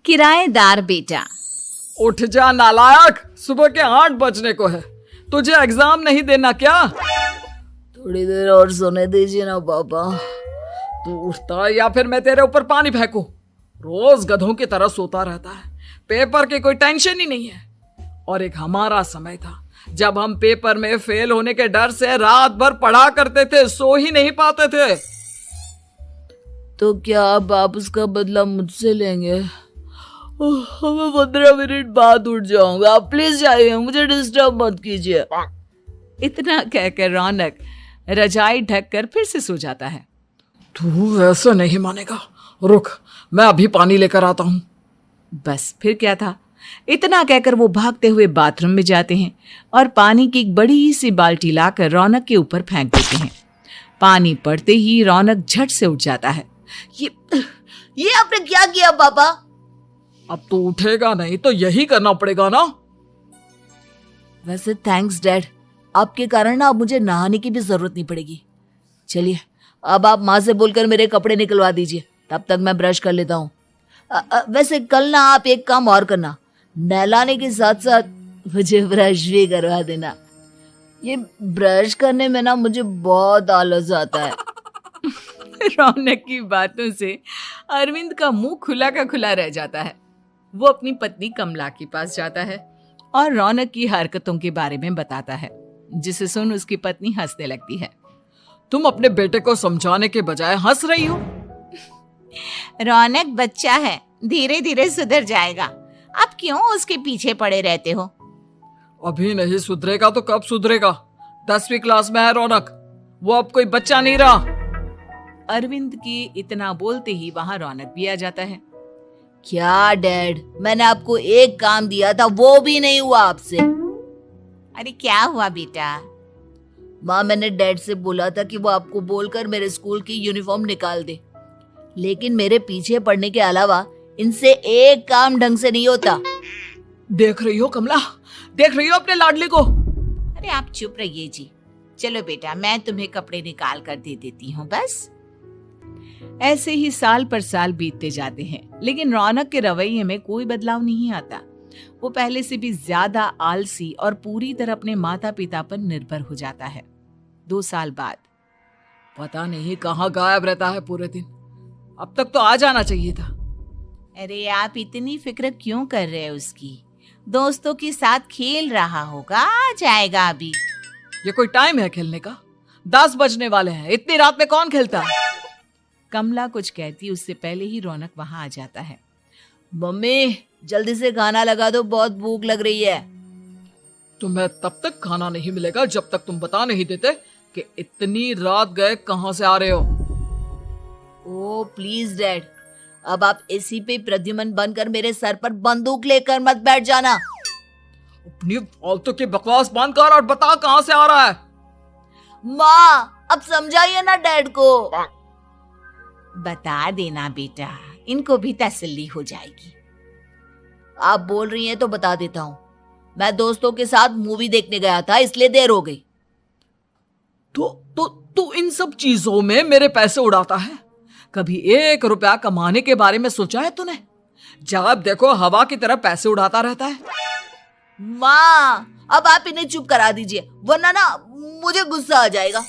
किराएदार बेटा। उठ जा नालायक, सुबह के 8 बजने को है। तुझे एग्जाम नहीं देना क्या? थोड़ी देर और सोने दीजिए ना पापा। तू उठता है या फिर मैं तेरे ऊपर पानी फेंकूं? रोज गधों की तरह सोता रहता है, पेपर की कोई टेंशन ही नहीं है। और एक हमारा समय था जब हम पेपर में फेल होने के डर से रात भर पढ़ा करते थे, सो ही नहीं पाते थे। तो क्या अब आप उसका बदला मुझसे लेंगे? मैं 15 मिनट बाद उठ जाऊंगा, आप प्लीज जाइए, मुझे डिस्टर्ब मत कीजिए। इतना कहकर रौनक रजाई ढककर फिर से सो जाता है। तू ऐसा नहीं मानेगा, रुक मैं अभी पानी लेकर आता हूं। बस फिर क्या था, इतना कहकर वो भागते हुए बाथरूम में जाते हैं और पानी की एक बड़ी सी बाल्टी लाकर रौनक के ऊपर फेंक देते हैं। पानी पड़ते ही रौनक झट से उठ जाता है। ये आपने क्या किया पापा? अब तो उठेगा नहीं तो यही करना पड़ेगा ना। वैसे थैंक्स डैड, आपके कारण ना अब मुझे नहाने की भी जरूरत नहीं पड़ेगी। चलिए अब आप माँ से बोलकर मेरे कपड़े निकलवा दीजिए, तब तक मैं ब्रश कर लेता हूँ। वैसे कल ना आप एक काम और करना, नहलाने के साथ साथ मुझे ब्रश भी करवा देना। ये ब्रश करने में ना मुझे बहुत आलस आता है। रौनक की बातों से अरविंद का मुंह खुला का खुला रह जाता है। वो अपनी पत्नी कमला के पास जाता है और रौनक की हरकतों के बारे में बताता है, जिसे सुन उसकी पत्नी हंसने लगती है। तुम अपने बेटे को समझाने के बजाय हंस रही हो। रौनक बच्चा है, धीरे धीरे सुधर जाएगा, आप क्यों उसके पीछे पड़े रहते हो? अभी नहीं सुधरेगा तो कब सुधरेगा? 10वीं क्लास में है रौनक, वो अब कोई बच्चा नहीं रहा। अरविंद की इतना बोलते ही वहां रौनक भी आ जाता है। क्या डैड, मैंने आपको एक काम दिया था, वो भी नहीं हुआ आपसे। अरे क्या हुआ बेटा? माँ, मैंने डैड से बोला था कि वो आपको बोलकर मेरे स्कूल की यूनिफॉर्म निकाल दे, लेकिन मेरे पीछे पड़ने के अलावा इनसे एक काम ढंग से नहीं होता। देख रही हो कमला, देख रही हो अपने लाडले को? अरे आप चुप रहिए जी। चलो बेटा, मैं तुम्हें कपड़े निकाल कर दे देती हूँ। बस ऐसे ही साल पर साल बीतते जाते हैं, लेकिन रौनक के रवैये में कोई बदलाव नहीं आता। वो पहले से भी ज्यादा आलसी और पूरी तरह अपने माता पिता पर निर्भर हो जाता है। 2 साल बाद पता नहीं कहाँ गायब रहता है पूरे दिन, अब तक तो आ जाना चाहिए था। अरे आप इतनी फिक्र क्यों कर रहे हैं उसकी? दोस्तों के साथ खेल रहा होगा, आ जाएगा अभी। ये कोई टाइम है खेलने का? 10 बजने वाले हैं, इतनी रात में कौन खेलता है? कमला कुछ कहती उससे पहले ही रौनक वहां आ जाता है। मम्मी जल्दी से खाना लगा दो, बहुत भूख लग रही है। तुम्हें तब तक खाना नहीं मिलेगा जब तक तुम बता नहीं देते कि इतनी रात गए कहां से आ रहे हो। ओ प्लीज डैड, अब आप एसी पे प्रद्युमन बनकर मेरे सर पर बंदूक लेकर मत बैठ जाना। अपनी फालतू की बकवास बंद कर और बता कहां से आ रहा है। माँ अब समझाइए ना डैड को। बता देना बेटा, इनको भी तसल्ली हो जाएगी। आप बोल रही हैं तो बता देता हूँ, मैं दोस्तों के साथ मूवी देखने गया था, इसलिए देर हो गई। तो इन सब चीजों में मेरे पैसे उड़ाता है? कभी 1 रुपया कमाने के बारे में सोचा है तूने? जब देखो हवा की तरह पैसे उड़ाता रहता है। माँ अब आप इन्हें चुप करा दीजिए, वरना ना मुझे गुस्सा आ जाएगा।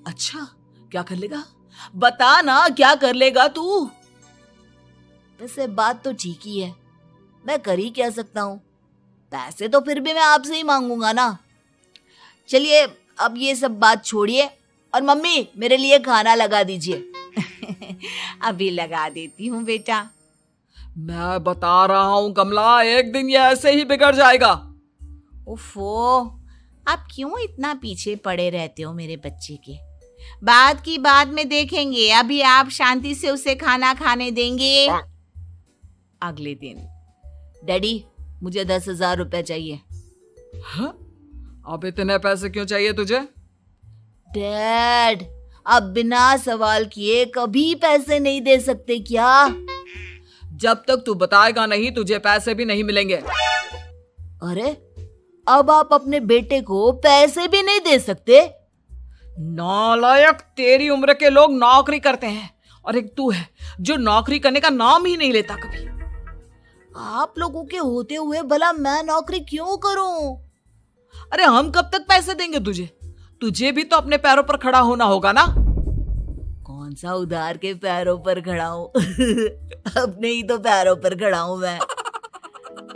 अच्छा क्या कर लेगा? बता ना क्या कर लेगा तू? वैसे बात तो ठीक ही है, मैं कर ही क्या सकता हूँ, पैसे तो फिर भी मैं आपसे ही मांगूंगा ना। चलिए अब ये सब बात छोड़िए और मम्मी मेरे लिए खाना लगा दीजिए। अभी लगा देती हूँ बेटा। मैं बता रहा हूँ कमला, एक दिन ये ऐसे ही बिगड़ जाएगा। उफ़ो, आप क्यों इतना पीछे पड़े रहते हो मेरे बच्चे के? बात की बाद में देखेंगे, अभी आप शांति से उसे खाना खाने देंगे। अगले दिन डैडी मुझे 10,000 रुपए चाहिए। हाँ? अब इतने पैसे क्यों चाहिए तुझे? डैड अब बिना सवाल किए कभी पैसे नहीं दे सकते क्या? जब तक तू बताएगा नहीं तुझे पैसे भी नहीं मिलेंगे। अरे अब आप अपने बेटे को पैसे भी नहीं दे सकते? नालायक, तेरी उम्र के लोग नौकरी करते हैं और एक तू है जो नौकरी करने का नाम ही नहीं लेता कभी। आप लोगों के होते हुए भला मैं नौकरी क्यों करूं? अरे हम कब तक पैसे देंगे तुझे? तुझे भी तो अपने पैरों पर खड़ा होना होगा ना। कौन सा उधार के पैरों पर खड़ा हूं? अपने ही तो पैरों पर खड़ा हूं मैं।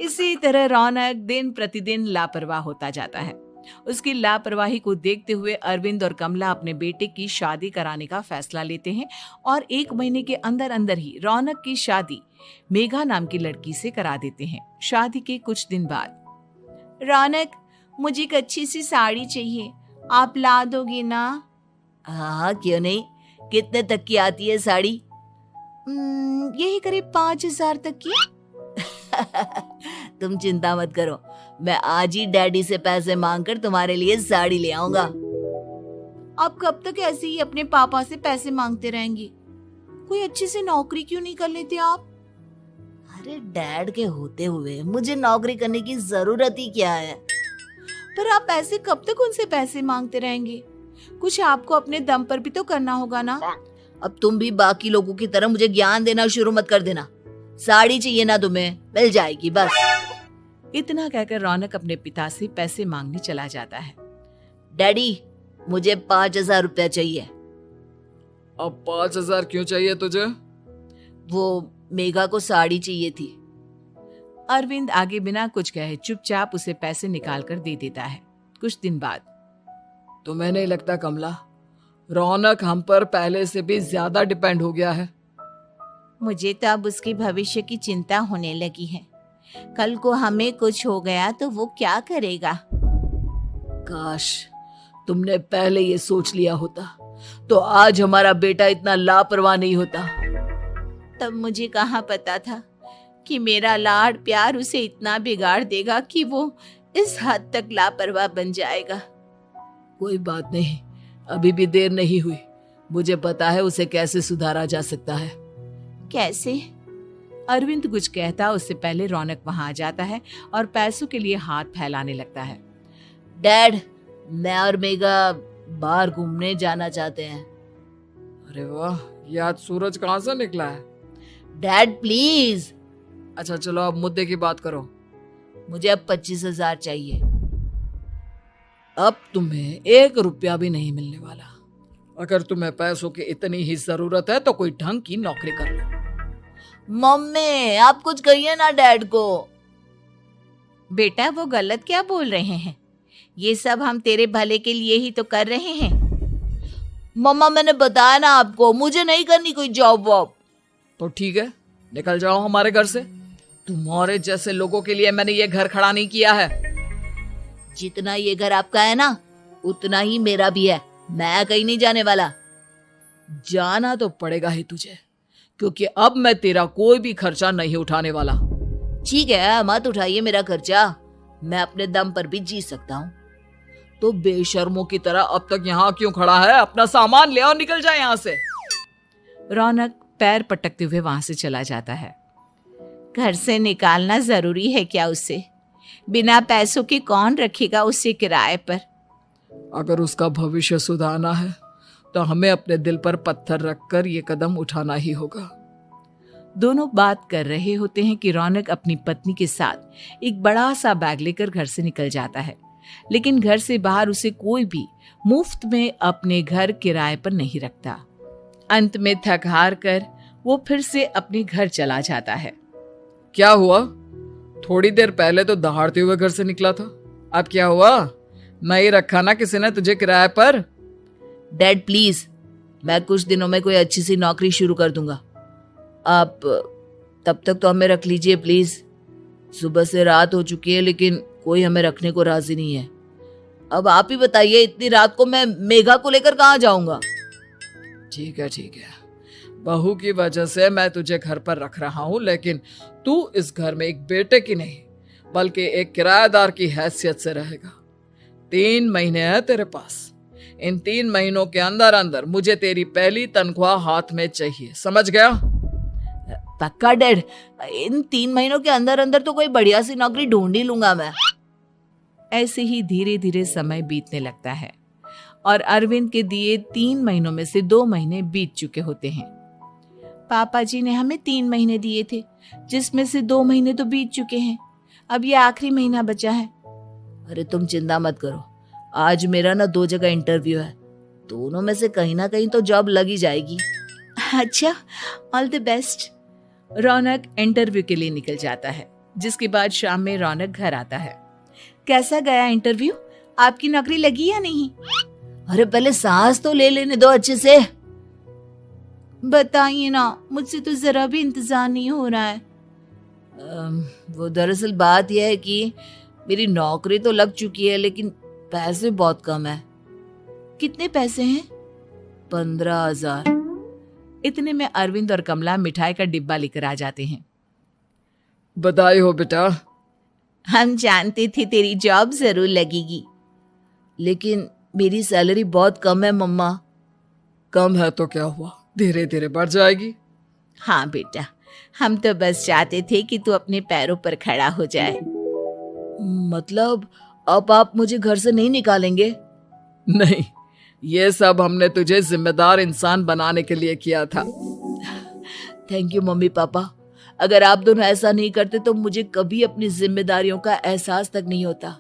इसी तरह रौनक दिन प्रतिदिन लापरवाह होता जाता है। उसकी लापरवाही को देखते हुए अरविंद और कमला अपने बेटे की शादी कराने का फैसला लेते हैं और 1 महीने के अंदर अंदर ही रौनक की शादी मेघा नाम की लड़की से करा देते हैं। शादी के कुछ दिन बाद, रौनक, मुझे एक अच्छी सी साड़ी चाहिए, आप ला दोगे ना? हाँ, क्यों नहीं। कितने तक की आती है साड़ी? यही करीब 5,000 तक की। तुम चिंता मत करो, मैं आज ही डैडी से पैसे मांगकर तुम्हारे लिए साड़ी ले आऊंगा। आप कब तक ऐसे ही अपने पापा से पैसे मांगते रहेंगी? कोई अच्छी सी नौकरी क्यों नहीं कर लेते आप? अरे डैड के होते हुए मुझे नौकरी करने की जरूरत ही क्या है? पर आप ऐसे कब तक उनसे पैसे मांगते रहेंगे? कुछ आपको अपने दम पर भी तो करना होगा ना। अब तुम भी बाकी लोगों की तरह मुझे ज्ञान देना शुरू मत कर देना। साड़ी चाहिए ना तुम्हें, मिल जाएगी बस। इतना कहकर रौनक अपने पिता से पैसे मांगने चला जाता है। डैडी, मुझे 5,000 रुपया चाहिए। अब 5,000 क्यों चाहिए तुझे? वो मेघा को साड़ी चाहिए थी। अरविंद आगे बिना कुछ कहे चुपचाप उसे पैसे निकाल कर दे देता है। कुछ दिन बाद, तुम्हें नहीं लगता कमला, रौनक हम पर पहले से भी ज्यादा डिपेंड हो गया है? मुझे तो अब उसके भविष्य की चिंता होने लगी है। कल को हमें कुछ हो गया तो वो क्या करेगा? काश तुमने पहले ये सोच लिया होता तो आज हमारा बेटा इतना लापरवाह नहीं होता। तब मुझे कहाँ पता था कि मेरा लाड प्यार उसे इतना बिगाड़ देगा कि वो इस हद तक लापरवाह बन जाएगा। कोई बात नहीं, अभी भी देर नहीं हुई। मुझे पता है उसे कैसे सुधारा जा सकता है। कैसे? अरविंद कुछ कहता उससे पहले रौनक वहां आ जाता है और पैसों के लिए हाथ फैलाने लगता है। डैड, मैं और मेघा बाहर घूमने जाना चाहते हैं। अरे वाह, ये आज सूरज कहाँ से निकला है? Dad please. अच्छा चलो अब मुद्दे की बात करो। मुझे अब 25,000 चाहिए। अब तुम्हें 1 रुपया भी नहीं मिलने वाला। अगर तुम्हें पैसों की इतनी ही जरूरत है तो कोई ढंग की नौकरी कर लो। मम्मी, आप कुछ कहिए ना डैड को। बेटा, वो गलत क्या बोल रहे हैं? ये सब हम तेरे भले के लिए ही तो कर रहे हैं। मम्मा, मैंने बताया ना आपको, मुझे नहीं करनी कोई जॉब वॉब। तो ठीक है, निकल जाओ हमारे घर से। तुम्हारे जैसे लोगों के लिए मैंने ये घर खड़ा नहीं किया है। जितना ये घर आपका है ना, उतना ही मेरा भी है। मैं कहीं नहीं जाने वाला। जाना तो पड़ेगा ही तुझे, क्योंकि अब मैं तेरा कोई भी खर्चा नहीं उठाने वाला। ठीक है, मत उठाइए मेरा खर्चा, मैं अपने दम पर भी जी सकता हूँ। तो बेशर्मों की तरह अब तक यहाँ क्यों खड़ा है? अपना सामान ले और निकल जाए यहाँ से। रौनक पैर पटकते हुए वहां से चला जाता है। घर से निकालना जरूरी है क्या उसे? बिना पैसों के कौन रखेगा उसे किराए पर? अगर उसका भविष्य सुधारना है तो हमें अपने दिल पर पत्थर रखकर ये कदम उठाना ही होगा। दोनों बात कर रहे होते हैं कि रौनक अपनी पत्नी के साथ एक बड़ा सा बैग लेकर घर से निकल जाता है, लेकिन घर से बाहर उसे कोई भी मुफ्त में अपने घर किराए पर नहीं रखता। अंत में थक हार कर वो फिर से अपने घर चला जाता है। क्या हुआ? थोड़ी देर पहले तो दहाड़ते हुए घर से निकला था, अब क्या हुआ? नहीं रखा ना किसी ने तुझे किराए पर? डैड प्लीज, मैं कुछ दिनों में कोई अच्छी सी नौकरी शुरू कर दूंगा। आप तब तक तो हमें रख लीजिए प्लीज। सुबह से रात हो चुकी है लेकिन कोई हमें रखने को राजी नहीं है। अब आप ही बताइए, इतनी रात को मैं मेघा को लेकर कहाँ जाऊंगा? ठीक है ठीक है, बहू की वजह से मैं तुझे घर पर रख रहा हूँ, लेकिन तू इस घर में एक बेटे की नहीं बल्कि एक किराएदार की हैसियत से रहेगा। 3 महीने है तेरे पास। इन 3 महीनों के अंदर अंदर मुझे तेरी पहली तनख्वाह हाथ में चाहिए, समझ गया? पक्का डैड, इन 3 महीनों के अंदर अंदर तो कोई बढ़िया सी नौकरी ढूंढ ही लूंगा मैं। ऐसे ही धीरे धीरे समय बीतने लगता है और अरविंद के दिए 3 महीनों में से 2 महीने बीत चुके होते हैं। पापा जी ने हमें 3 महीने दिए थे, जिसमें से 2 महीने तो बीत चुके हैं। अब ये आखिरी महीना बचा है। अरे तुम चिंता मत करो, आज मेरा ना 2 जगह इंटरव्यू है, दोनों में से कहीं ना कहीं तो जॉब लगी जाएगी। अच्छा, all the best. Raunak interview के लिए निकल जाता है, जिसके बाद शाम में रौनक घर आता है। कैसा गया इंटरव्यू? आपकी नौकरी लगी या नहीं? अरे पहले सांस तो ले लेने दो अच्छे से। बताइए ना, मुझसे तो जरा भी इंतजार नहीं हो रहा है। वो दरअसल बात यह है कि मेरी नौकरी तो लग चुकी है, लेकिन पैसे बहुत कम है। कितने पैसे हैं? 15,000। इतने में अरविंद और कमला मिठाई का डिब्बा लेकर आ जाते हैं। बधाई हो बेटा। हम जानते थे तेरी जॉब जरूर लगेगी। लेकिन मेरी सैलरी बहुत कम है मम्मा। कम है तो क्या हुआ, धीरे धीरे बढ़ जाएगी। हाँ बेटा, हम तो बस चाहते थे कि तू अपने पैरों पर खड़ा हो जाए। मतलब अब आप मुझे घर से नहीं निकालेंगे? नहीं, ये सब हमने तुझे जिम्मेदार इंसान बनाने के लिए किया था। Thank you mummy papa. अगर आप दोनों ऐसा नहीं करते तो मुझे कभी अपनी जिम्मेदारियों का एहसास तक नहीं होता।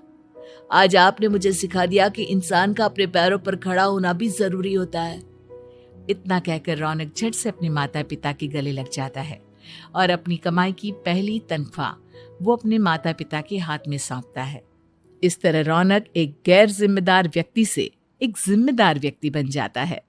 आज आपने मुझे सिखा दिया कि इंसान का अपने पैरों पर खड़ा होना भी जरूरी होता है। इतना कहकर रौनक झट से अपने माता पिता के गले लग जाता है और अपनी कमाई की पहली तनख्वाह वो अपने माता पिता के हाथ में सौंपता है। इस तरह रौनक एक गैर जिम्मेदार व्यक्ति से एक जिम्मेदार व्यक्ति बन जाता है।